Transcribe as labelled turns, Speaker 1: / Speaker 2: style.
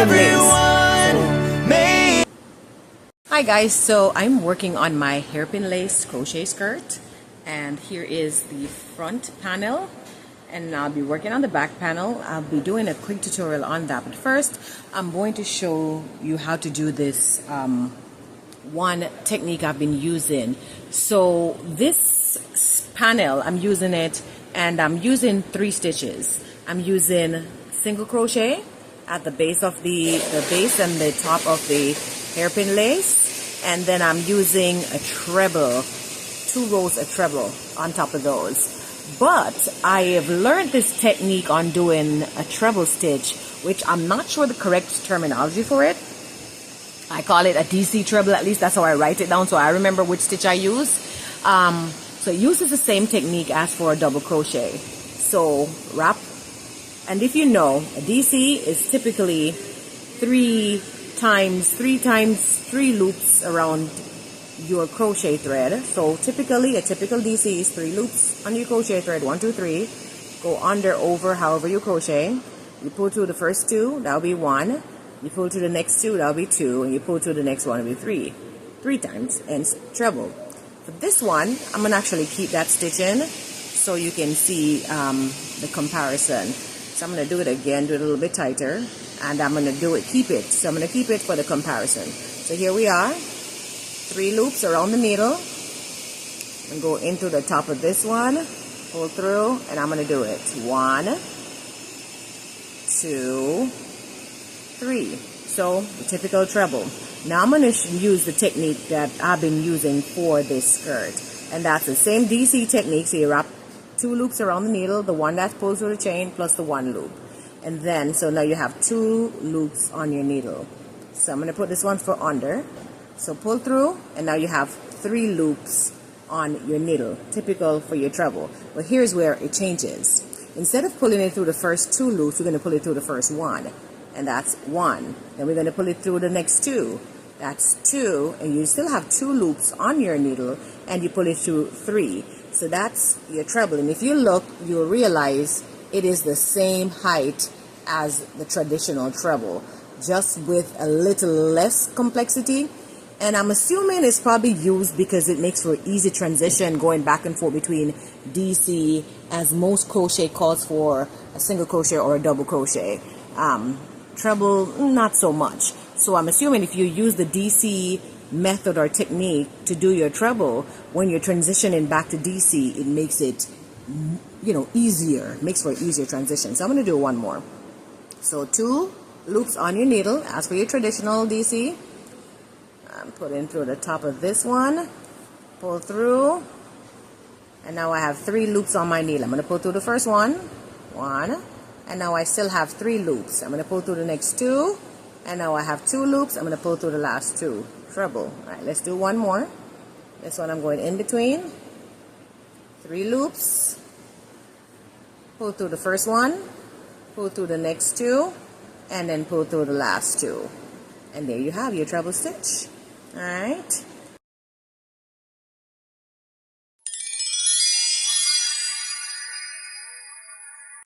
Speaker 1: hairpin lace. Hi guys, so I'm working on my hairpin lace crochet skirt, and here is the front panel, and I'll be working on the back panel. I'll be doing a quick tutorial on that, but first I'm going to show you how to do this one technique I've been using. So this panel, I'm using it, and I'm using 3 stitches. I'm using single crochet at the base of the base and the top of the hairpin lace, and then I'm using a treble, 2 rows of treble on top of those. But I have learned this technique on doing a treble stitch, which I'm not sure the correct terminology for it. I call it a DC treble, at least that's how I write it down, so I remember which stitch I use. So it uses the same technique as for a double crochet. So wrap, and if you know, a DC is typically 3 loops around your crochet thread. So typically, a typical DC is 3 loops on your crochet thread, 1, 2, 3. Go under, over, however you crochet. You pull through the first 2, that'll be 1. You pull to the next 2, that'll be 2, and you pull to the next one, it'll be 3. 3 times, and treble. For this one, I'm gonna actually keep that stitch in so you can see the comparison. So I'm gonna do it again, do it a little bit tighter, and I'm gonna keep it. So I'm gonna keep it for the comparison. So here we are, 3 loops around the needle, and go into the top of this one, pull through, and I'm gonna do it. 1, 2, 3. So the typical treble. Now I'm going to use the technique that I've been using for this skirt, and that's the same DC technique. So you wrap 2 loops around the needle, the one that pulls through the chain plus the 1 loop, and then so now you have 2 loops on your needle. So I'm going to put this one for under, so pull through, and now you have 3 loops on your needle, typical for your treble. But here's where it changes. Instead of pulling it through the first 2 loops, we're going to pull it through the first 1, and that's 1. Then we're going to pull it through the next 2. That's 2, and you still have 2 loops on your needle, and you pull it through 3. So that's your treble. And if you look, you'll realize it is the same height as the traditional treble, just with a little less complexity. And I'm assuming it's probably used because it makes for easy transition going back and forth between DC, as most crochet calls for a single crochet or a double crochet. Treble, not so much. So I'm assuming if you use the DC method or technique to do your treble, when you're transitioning back to DC, it makes it, easier, makes for an easier transition. So I'm going to do one more. So 2 loops on your needle, as for your traditional DC. I'm putting through the top of this one, pull through, and now I have 3 loops on my needle. I'm going to pull through the first one, and now I still have 3 loops. I'm going to pull through the next 2, and now I have 2 loops. I'm going to pull through the last 2. Treble. All right, let's do one more. This one I'm going in between. 3 loops. Pull through the first one, pull through the next 2, and then pull through the last 2. And there you have your treble stitch. All right.